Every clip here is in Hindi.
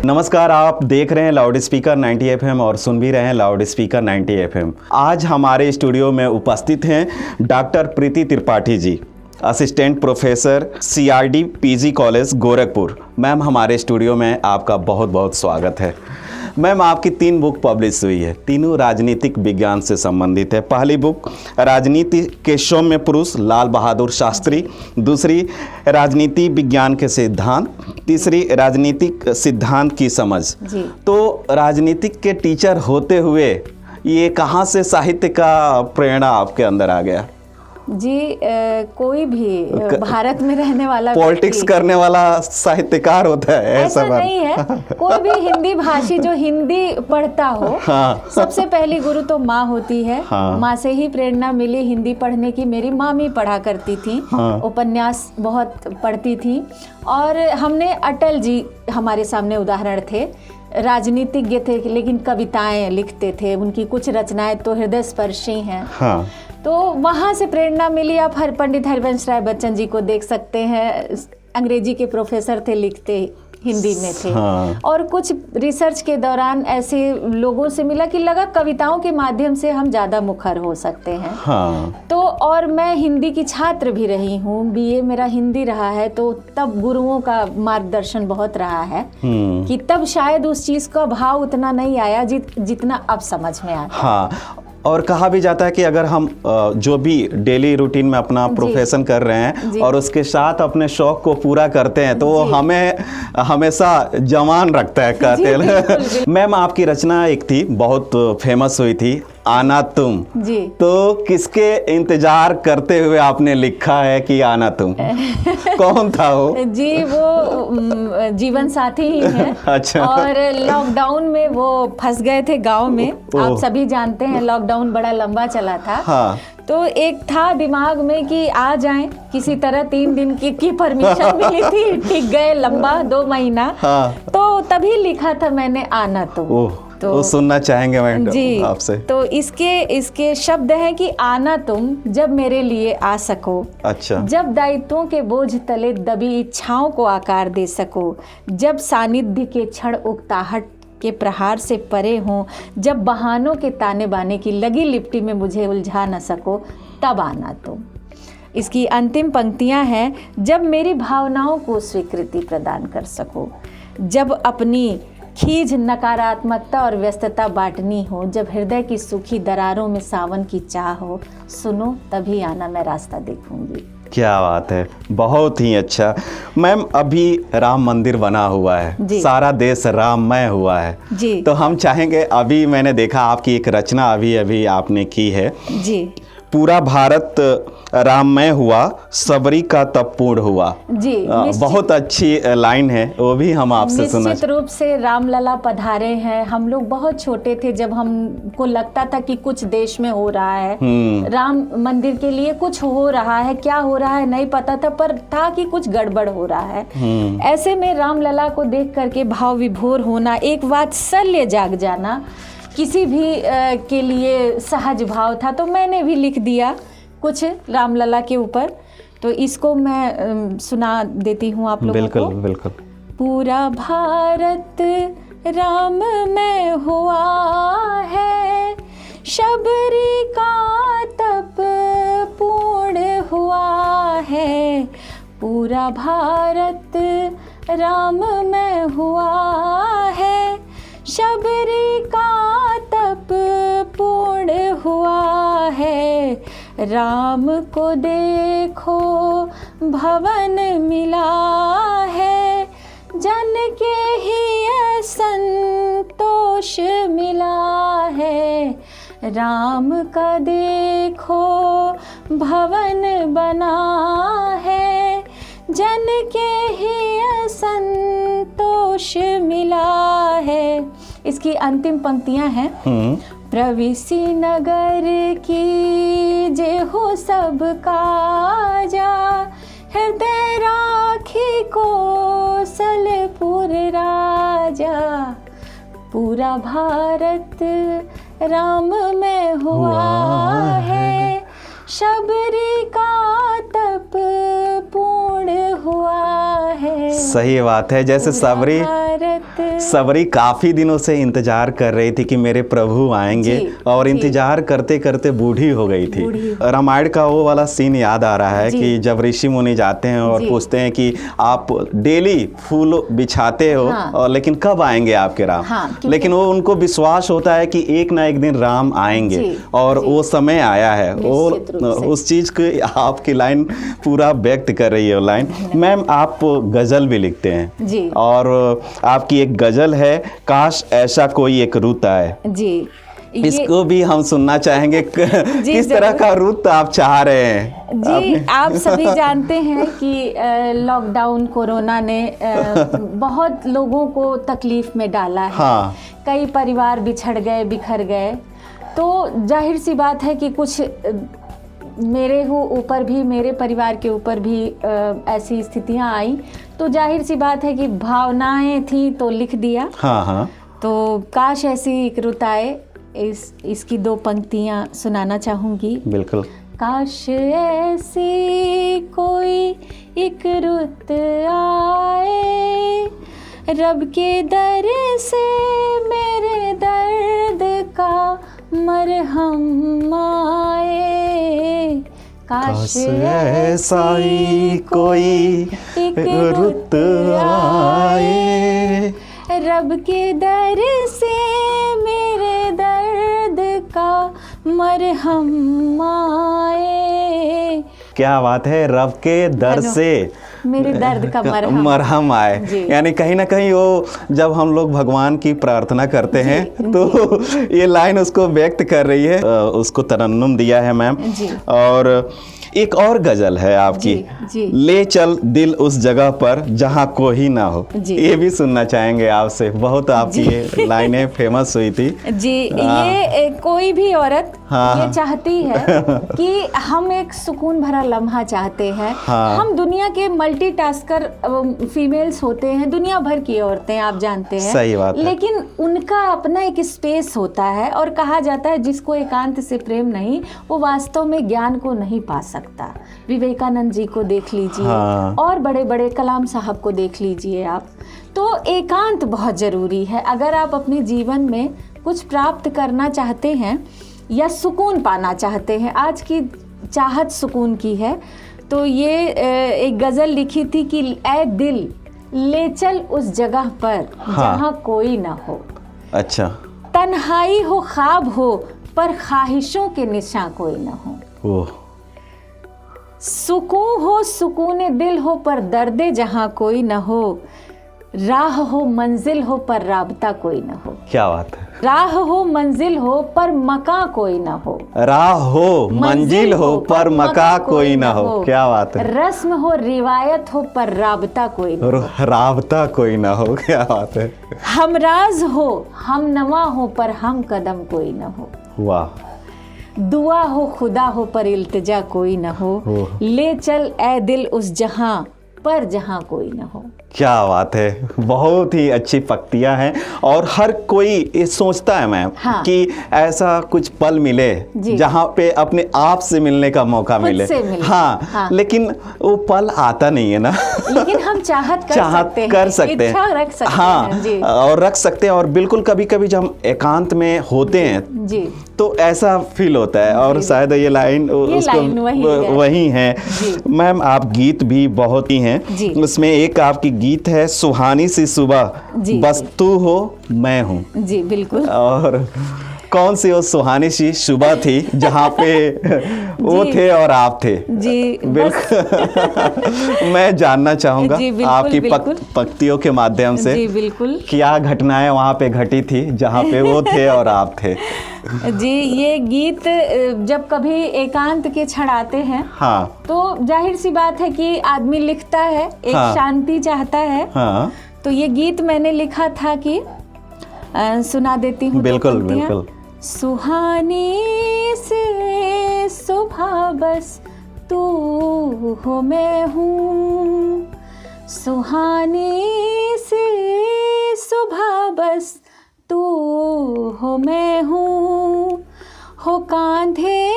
नमस्कार, आप देख रहे हैं लाउड स्पीकर 90 एफएम और सुन भी रहे हैं लाउड स्पीकर 90 एफएम। आज हमारे स्टूडियो में उपस्थित हैं doctor Preeti Tripathi ji, assistant professor CRD PG college Gorakhpur. Ma'am, हमारे स्टूडियो में आपका बहुत बहुत स्वागत है। मैम, आपकी 3 बुक पब्लिश हुई है, तीनों राजनीतिक विज्ञान से संबंधित है। पहली बुक राजनीति के सौम्य पुरुष लाल बहादुर शास्त्री, दूसरी राजनीति विज्ञान के सिद्धांत, तीसरी राजनीतिक सिद्धांत की समझ। तो राजनीतिक के टीचर होते हुए ये कहाँ से साहित्य का प्रेरणा आपके अंदर आ गया? जी, कोई भी भारत में रहने वाला पॉलिटिक्स करने वाला साहित्यकार होता है, ऐसा नहीं है। कोई भी हिंदी भाषी जो हिंदी पढ़ता हो, हाँ। सबसे पहली गुरु तो माँ होती है। हाँ। माँ से ही प्रेरणा मिली हिंदी पढ़ने की। मेरी मामी पढ़ा करती थी। हाँ। उपन्यास बहुत पढ़ती थी। और हमने अटल जी हमारे सामने उदाहरण थे। राजनीतिज्ञ थे लेकिन कविताएं लिखते थे। उनकी कुछ रचनाएं तो हृदय स्पर्शी हैं। हाँ। तो वहाँ से प्रेरणा मिली। आप पंडित हरिवंश राय बच्चन जी को देख सकते हैं, अंग्रेजी के प्रोफेसर थे, लिखते हिंदी में थे। हाँ। और कुछ रिसर्च के दौरान ऐसे लोगों से मिला कि लगा कविताओं के माध्यम से हम ज़्यादा मुखर हो सकते हैं। हाँ। तो और मैं हिंदी की छात्र भी रही हूँ, BA मेरा हिंदी रहा है। तो तब गुरुओं का मार्गदर्शन बहुत रहा है कि तब शायद उस चीज़ का भाव उतना नहीं आया जितना अब समझ में आता। हाँ, और कहा भी जाता है कि अगर हम जो भी डेली रूटीन में अपना प्रोफेशन कर रहे हैं और उसके साथ अपने शौक को पूरा करते हैं तो वो हमें हमेशा जवान रखता है, कहते हैं। मैम, आपकी रचना एक थी, बहुत फेमस हुई थी, आना तुम जी। तो किसके इंतजार करते हुए आपने लिखा है कि आना तुम? कौन था वो? जी, वो जीवन साथी ही हैं। अच्छा। और लॉकडाउन में वो फंस गए थे गांव में। आप सभी जानते हैं लॉकडाउन बड़ा लंबा चला था। हाँ। तो एक था दिमाग में कि आ जाएं, किसी तरह 3 दिन की परमिशन मिली थी। ठीक गए लंबा 2 महीना। हाँ। तो तभी लिखा था मैंने आना तुम। तो सुनना चाहेंगे मैडम जी आपसे। तो इसके शब्द हैं कि आना तुम जब मेरे लिए आ सको। अच्छा। जब दायित्वों के बोझ तले दबी इच्छाओं को आकार दे सको, जब सानिध्य के क्षण उकताहट के प्रहार से परे हों, जब बहानों के ताने बाने की लगी लिपटी में मुझे उलझा न सको, तब आना तुम। इसकी अंतिम पंक्तियां हैं, जब मेरी भावनाओं को स्वीकृति प्रदान कर सको, जब अपनी खीज नकारात्मकता और व्यस्तता बांटनी हो, जब हृदय की सूखी दरारों में सावन की चाह हो, सुनो तभी आना, मैं रास्ता देखूंगी। क्या बात है, बहुत ही अच्छा। मैम, अभी राम मंदिर बना हुआ है, सारा देश राममय हुआ है जी। तो हम चाहेंगे, अभी मैंने देखा आपकी एक रचना अभी आपने की है जी, पूरा भारत राममय हुआ, सबरी का तप पूर्ण हुआ। जी, बहुत अच्छी लाइन है, वो भी हम आपसे सुना। निश्चित रूप से रामलला पधारे हैं। हम लोग बहुत छोटे थे जब हमको लगता था कि कुछ देश में हो रहा है, राम मंदिर के लिए कुछ हो रहा है, क्या हो रहा है नहीं पता था, पर था कि कुछ गड़बड़ हो रहा है। ऐसे में रामलला को देख करके भाव विभोर होना, एक वात्सल्य जाग जाना किसी भी के लिए सहज भाव था। तो मैंने भी लिख दिया कुछ रामलला के ऊपर। तो इसको मैं सुना देती हूँ आप लोगों को। बिल्कुल बिल्कुल। पूरा भारत राम में हुआ है, शबरी का तप पूर्ण हुआ है। पूरा भारत राम में हुआ है, शबरी का तप पूर्ण हुआ है। राम को देखो भवन मिला है, जन के ही संतोष मिला है। राम का देखो भवन बना है, जन के ही संतोष मिला है। इसकी अंतिम पंक्तियां हैं, प्रविसी नगर की जे हो सब काजा, हृदय राखी कौशलपुर राजा। पूरा भारत राम में हुआ है, शबरी का तप पूर्ण हुआ है। सही बात है, जैसे सबरी करत। सबरी काफी दिनों से इंतजार कर रही थी कि मेरे प्रभु आएंगे, जी, और जी। इंतजार करते करते बूढ़ी हो गई थी। बूढ़ी। रामायण का वो वाला सीन याद आ रहा है जी। कि जब ऋषि मुनि जाते हैं और जी। पूछते हैं कि आप डेली फूल बिछाते हो, हाँ। और लेकिन कब आएंगे आपके राम। हाँ, क्योंकि- लेकिन वो उनको विश्वास होता है कि एक ना एक दिन राम आएंगे, जी, और जी। वो समय आया है। और निश्चित रूप से। उस चीज को आपकी लाइन पूरा व्यक्त कर रही है। वो लाइन, मैम आप गजल भी लिखते हैं जी। और आपकी एक गजल है, काश ऐसा कोई एक रुत आए। जी, इसको भी हम सुनना चाहेंगे। किस तरह जरूर। का रुत आप चाह रहे हैं? जी, आप सभी जानते हैं कि लॉकडाउन कोरोना ने बहुत लोगों को तकलीफ में डाला है। हाँ। कई परिवार बिछड़ गए, बिखर गए। तो जाहिर सी बात है कि कुछ मेरे ऊपर भी, मेरे परिवार के ऊपर भी ऐसी स्थितियां आई, तो जाहिर सी बात है कि भावनाएं थी तो लिख दिया। हाँ हाँ। तो काश ऐसी एक रुत आए, इसकी 2 पंक्तियां सुनाना चाहूँगी। बिल्कुल। काश ऐसी कोई एक रुत आए, रब के दर से मेरे दर्द का मरहम आए। काश ऐसा ही कोई एक रुत आए, रब के दर से मेरे दर्द का मरहम आए। क्या बात है, रब के दर से मेरे दर्द का मरहम आए। जी। यानी कहीं ना कहीं वो जब हम लोग भगवान की प्रार्थना करते हैं तो ये लाइन उसको व्यक्त कर रही है। उसको तरन्नुम दिया है मैम। जी। और एक और गजल है आपकी, जी। ले चल दिल उस जगह पर जहाँ कोई ना हो। जी। ये भी सुनना चाहेंगे आपसे। बहुत आपकी ये लाइनें फेमस हुई थी। जी, ये कोई भी औरत हाँ। ये चाहती है कि हम एक सुकून भरा लम्हा चाहते हैं। हाँ। हम दुनिया के मल्टीटास्कर फीमेल्स होते हैं, दुनिया भर की औरतें, आप जानते हैं। सही बात है। लेकिन उनका अपना एक स्पेस होता है, और कहा जाता है जिसको एकांत से प्रेम नहीं, वो वास्तव में ज्ञान को नहीं पा सकता। विवेकानंद जी को देख लीजिए। हाँ। और बड़े बड़े कलाम साहब को देख लीजिए आप। तो एकांत बहुत ज़रूरी है। अगर आप अपने जीवन में कुछ प्राप्त करना चाहते हैं या सुकून पाना चाहते हैं, आज की चाहत सुकून की है, तो ये एक गज़ल लिखी थी कि ऐ दिल ले चल उस जगह पर जहाँ कोई ना हो। अच्छा। तन्हाई हो, ख्वाब हो, पर ख्वाहिशों के निशां कोई ना हो। ओह। सुकून हो, सुकूने दिल हो, पर दर्दे जहाँ कोई न हो। राह हो, मंजिल हो, पर राबता कोई न हो। क्या बात है। राह हो, मंजिल हो, पर मका कोई न हो। राह हो, मंजिल हो, पर मका कोई ना हो। क्या बात है। रस्म हो, रिवायत हो, पर राबता कोई न हो। राबता कोई ना हो। क्या बात है। हमराज हो, हम नवा हो, पर हम कदम कोई न हो। वाह। दुआ हो, खुदा हो, पर इल्तिजा कोई न हो। ले चल ऐ दिल उस जहां पर जहां कोई न हो। क्या बात है। बहुत ही अच्छी पंक्तियां हैं, और हर कोई ये सोचता है मैम हाँ। कि ऐसा कुछ पल मिले जहां पे अपने आप से मिलने का मौका मिले। हाँ, हाँ। लेकिन वो पल आता नहीं है ना। लेकिन हम चाहत कर सकते हैं, इच्छा रख सकते हाँ, हैं। जी। और रख सकते हैं। और बिल्कुल कभी कभी जब हम एकांत में होते हैं जी, तो ऐसा फील होता है। और शायद ये लाइन वही है। मैम आप गीत भी बहुत ही हैं। उसमें एक आपकी गीत है, सुहानी सी सुबह, बस तू हो मैं हूँ। जी बिल्कुल। और कौन सी वो सुहानी सी सुबह थी जहाँ पे वो थे और आप थे? जी बिल्कुल। मैं जानना चाहूँगा आपकी पंक्तियों के माध्यम से। जी बिल्कुल। क्या घटनाएं वहाँ पे घटी थी जहाँ पे वो थे और आप थे? जी, ये गीत जब कभी एकांत के क्षण आते हैं, हाँ, तो जाहिर सी बात है कि आदमी लिखता है, एक हाँ, शांति चाहता है। हाँ, तो ये गीत मैंने लिखा था कि सुना देती हूँ। बिल्कुल बिल्कुल। सुहानी से सुबह बस तू हो मैं हूँ। सुहानी से सुबह बस तू हो मैं हूँ। हो कांधे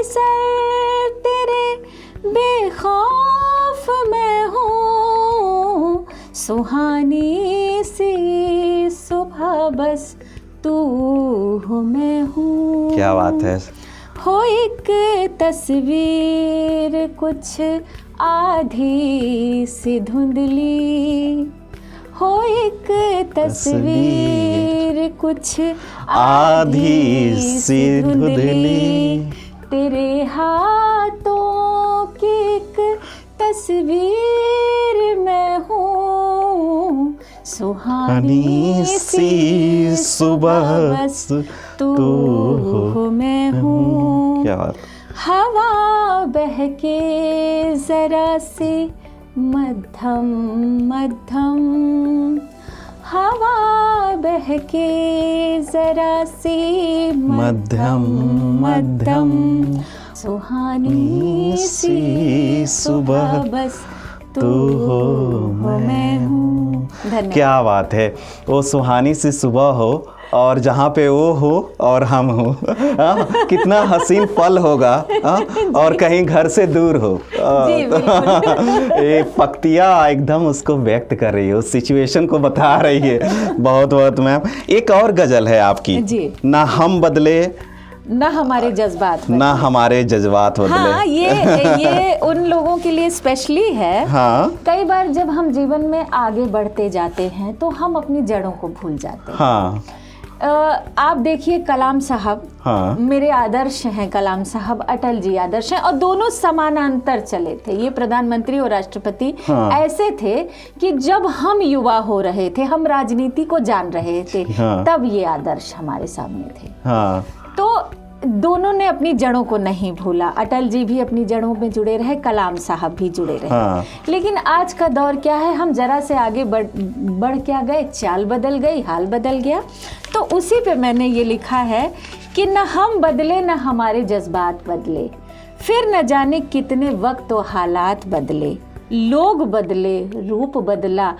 सर तेरे बेखौफ मैं हूँ। सुहानी सी हो मैं हूँ। क्या बात है। हो एक तस्वीर कुछ आधी सी धुंधली, हो एक तस्वीर कुछ आधी सी धुंधली, तेरे हाथों की एक तस्वीर मैं हूँ, सुहानी सी सुबह बस तू हो मैं हूँ। क्या बात। हवा बहके जरा सी मध्यम मध्यम, हवा बहके जरा सी मध्यम मध्यम, सुहानी सी सुबह बस तू हो मैं हूँ। धन्यवाद। क्या बात है। वो सुहानी सी सुबह हो और जहाँ पे वो हो और हम हो, कितना हसीन पल होगा। और कहीं घर से दूर हो, एक पक्तिया एकदम उसको व्यक्त कर रही है, उस सिचुएशन को बता रही है। बहुत बहुत मैम। एक और गजल है आपकी जी। ना हम बदले ना हमारे जज्बात बदले। ना हमारे जज्बात बदले। हाँ, ये उन लोगों के लिए स्पेशली है। हाँ। कई बार जब हम जीवन में आगे बढ़ते जाते हैं तो हम अपनी जड़ों को भूल जाते हैं। हाँ। आप देखिए कलाम साहब, हाँ। मेरे आदर्श हैं कलाम साहब, अटल जी आदर्श हैं, और दोनों समानांतर चले थे। ये प्रधानमंत्री और राष्ट्रपति ऐसे थे कि जब हम युवा हो रहे थे, हम राजनीति को जान रहे थे, तब ये आदर्श हमारे सामने थे। हाँ। तो दोनों ने अपनी जड़ों को नहीं भूला। अटल जी भी अपनी जड़ों में जुड़े रहे, कलाम साहब भी जुड़े रहे। हाँ। लेकिन आज का दौर क्या है, हम जरा से आगे बढ़ क्या गए, चाल बदल गई, हाल बदल गया। तो उसी पे मैंने ये लिखा है कि न हम बदले न हमारे जज्बात बदले, फिर न जाने कितने वक्त और हालात बदले, लोग बदले, रूप बदला,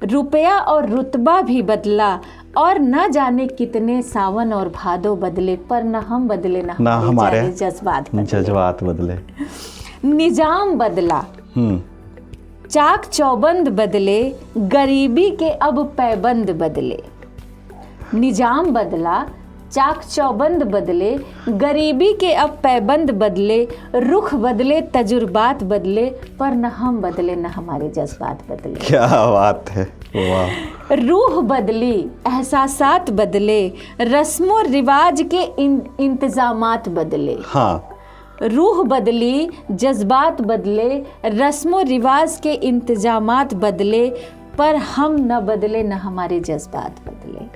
रुपया और रुतबा भी बदला, और न जाने कितने सावन और भादो बदले, पर न हम बदले न हमारे जज्बात बदले। निजाम बदला, चाक चौबंद बदले, गरीबी के अब पैबंद बदले। निजाम बदला, चाक चौबंद बदले, गरीबी के अब पैबंद बदले, रुख बदले, तजुर्बात बदले, पर न हम बदले न हमारे जज्बात बदले। क्या बात है। वाह। रूह बदली, एहसासात बदले, रस्मों रिवाज के इंतजामात बदले। हाँ। रूह बदली, जज्बात बदले, रस्मों रिवाज के इंतजामात बदले, पर हम न बदले न हमारे जज्बात बदले।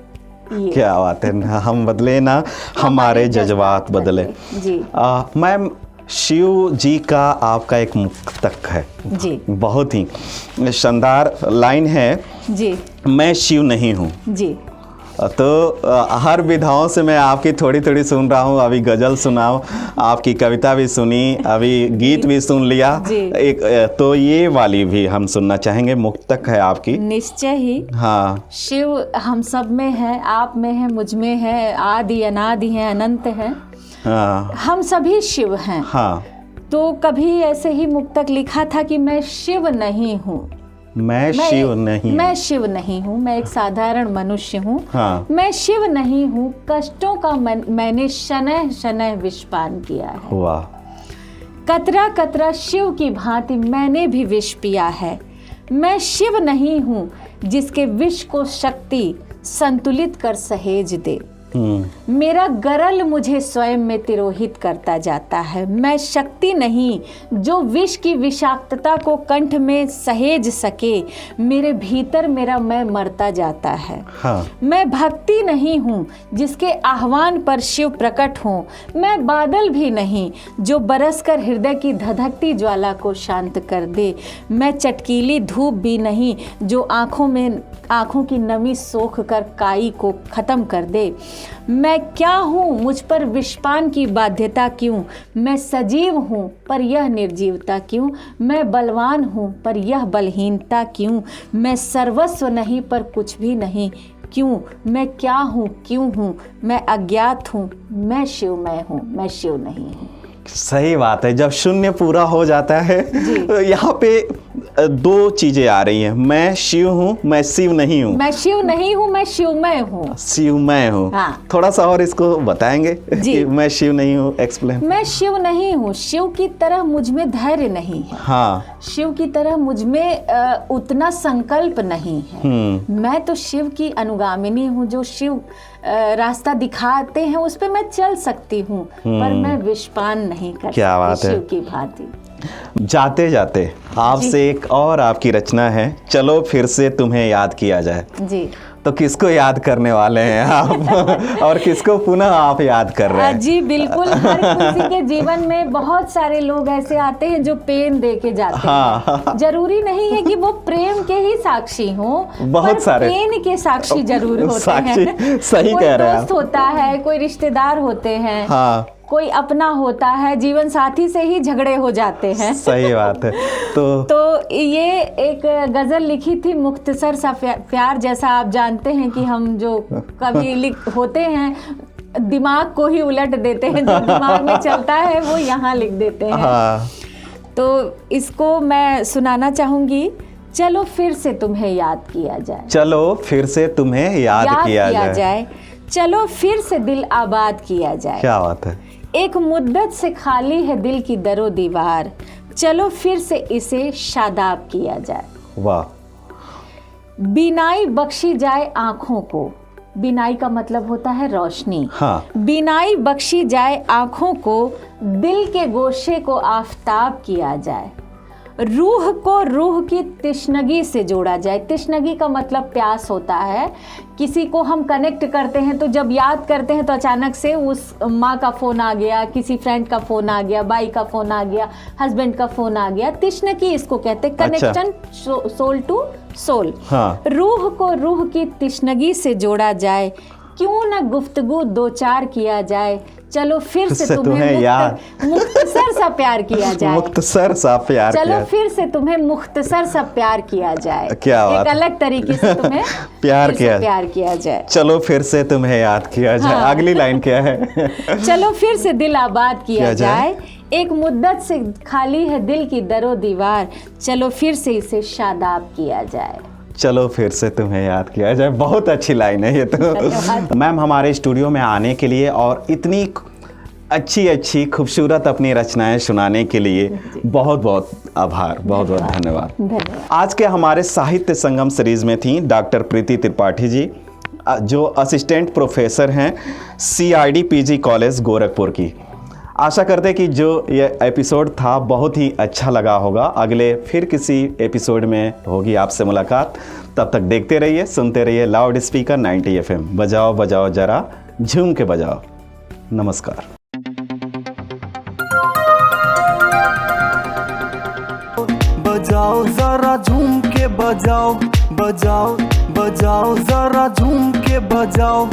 क्या बात है। हम बदले ना हमारे जज्बात बदले। जी। मैम, शिव जी का आपका एक मुक्तक है जी, बहुत ही शानदार लाइन है जी। मैं शिव नहीं हूँ। जी। तो हर विधाओं से मैं आपकी थोड़ी थोड़ी सुन रहा हूँ। अभी गज़ल सुनाओ, आपकी कविता भी सुनी, अभी गीत भी सुन लिया। एक तो ये वाली भी हम सुनना चाहेंगे, मुक्तक है आपकी। निश्चय ही। हाँ। शिव हम सब में है, आप में है, मुझ में है, आदि अनादि है, अनंत है। हाँ। हम सभी शिव हैं। हाँ। तो कभी ऐसे ही मुक्तक लिखा था कि मैं शिव नहीं हूँ, मैं शिव नहीं हूँ, मैं एक साधारण मनुष्य हूँ। हाँ। मैं शिव नहीं हूँ, कष्टों का मैंने शनह शनह विष पान किया है। वाह। कतरा कतरा शिव की भांति मैंने भी विष पिया है। मैं शिव नहीं हूँ जिसके विष को शक्ति संतुलित कर सहेज दे। मेरा गरल मुझे स्वयं में तिरोहित करता जाता है। मैं शक्ति नहीं जो विष की विषाक्तता को कंठ में सहेज सके। मेरे भीतर मेरा मैं मरता जाता है। हाँ। मैं भक्ति नहीं हूँ जिसके आह्वान पर शिव प्रकट हों। मैं बादल भी नहीं जो बरसकर हृदय की धधकती ज्वाला को शांत कर दे। मैं चटकीली धूप भी नहीं जो आँखों की नमी सोख कर काई को खत्म कर दे। मैं क्या हूँ, मुझ पर विषपान की बाध्यता क्यों। मैं सजीव हूँ पर यह निर्जीवता क्यों। मैं बलवान हूँ पर यह बलहीनता क्यों। मैं सर्वस्व नहीं पर कुछ भी नहीं क्यों। मैं क्या हूँ, क्यों हूँ, मैं अज्ञात हूँ। मैं शिवमय हूँ, मैं शिव नहीं हूँ। सही बात है। जब शून्य पूरा हो जाता है तो यहाँ पे दो चीजें आ रही हैं, मैं शिव हूँ, मैं शिव नहीं हूँ। मैं शिव नहीं हूँ, मैं शिवमय हूँ। शिवमय हूँ। हाँ। थोड़ा सा और इसको बताएंगे जी। कि मैं शिव नहीं हूँ, एक्सप्लेन। मैं शिव नहीं हूँ, शिव की तरह मुझ में धैर्य नहीं है। हाँ। शिव की तरह मुझ में उतना संकल्प नहीं है। मैं तो शिव की अनुगामिनी हूँ, जो शिव रास्ता दिखाते हैं उस पे मैं चल सकती हूँ, पर मैं विषपान नहीं कर क्या बात सकती है। शिव की भांति। जाते जाते आपसे एक और आपकी रचना है, चलो फिर से तुम्हें याद किया जाए। जी। तो किसको याद करने वाले हैं आप और किसको पुनः आप याद कर रहे हैं? जी बिल्कुल, हर किसी के जीवन में बहुत सारे लोग ऐसे आते हैं जो पेन दे के जाते हैं। जरूरी नहीं है कि वो प्रेम के ही साक्षी हों, बहुत पर सारे पेन के साक्षी जरूर होते साक्षी, हैं। सही कोई कह रहे हैं दोस्त आप। होता है, कोई रिश्तेदार होते हैं, हाँ, कोई अपना होता है, जीवन साथी से ही झगड़े हो जाते हैं। सही बात है। तो ये एक गजल लिखी थी, मुख्तसर सा प्यार। जैसा आप जानते हैं कि हम जो कवि होते हैं, दिमाग को ही उलट देते हैं, जो दिमाग में चलता है वो यहाँ लिख देते हैं। हाँ। तो इसको मैं सुनाना चाहूंगी, चलो फिर से तुम्हें याद किया जाए। चलो फिर से तुम्हें याद किया जाए। चलो फिर से दिल आबाद किया जाए। क्या बात है। एक मुद्दत से खाली है दिल की दरो दीवार, चलो फिर से इसे शादाब किया जाए। वाह। बीनाई बख्शी जाए आंखों को, बीनाई का मतलब होता है रोशनी। हाँ। बीनाई बख्शी जाए आंखों को, दिल के गोशे को आफताब किया जाए। रूह को रूह की तिश्नगी से जोड़ा जाए। तिश्नगी का मतलब प्यास होता है। किसी को हम कनेक्ट करते हैं तो जब याद करते हैं तो अचानक से उस माँ का फ़ोन आ गया, किसी फ्रेंड का फ़ोन आ गया, भाई का फ़ोन आ गया, हस्बैंड का फ़ोन आ गया। तिश्नगी इसको कहते हैं, कनेक्शन सोल टू सोल। हाँ। रूह को रूह की तिश्नगी से जोड़ा जाए, क्यों न गुफ्तगू दो चार किया जाए। चलो फिर से तुम्हें मुख्तसर सा प्यार किया जाए। मुख्तसर सा प्यार चलो फिर से तुम्हें मुख्तसर सा प्यार किया जाए। क्या बात। एक अलग तरीके से तुम्हें प्यार किया जाए। चलो फिर से तुम्हें याद किया जाए। हाँ। अगली लाइन क्या है? चलो फिर से दिल आबाद किया जाए। एक मुद्दत से खाली है दिल की दरो दीवार, चलो फिर से इसे शादाब किया जाए। चलो फिर से तुम्हें याद किया जाए। बहुत अच्छी लाइन है ये तो। मैम, हमारे स्टूडियो में आने के लिए और इतनी अच्छी खूबसूरत अपनी रचनाएं सुनाने के लिए बहुत बहुत आभार, बहुत बहुत धन्यवाद। आज के हमारे साहित्य संगम सीरीज में थी डॉक्टर प्रीति त्रिपाठी जी, जो असिस्टेंट प्रोफेसर हैं CID PG कॉलेज गोरखपुर की। आशा करते हैं कि जो ये एपिसोड था बहुत ही अच्छा लगा होगा। अगले फिर किसी एपिसोड में होगी आपसे मुलाकात। तब तक देखते रहिए, सुनते रहिए लाउड स्पीकर 90 FM। बजाओ बजाओ जरा झूम के बजाओ। नमस्कार। बजाओ जरा झूम के बजाओ, बजाओ बजाओ जरा झूम के बजाओ।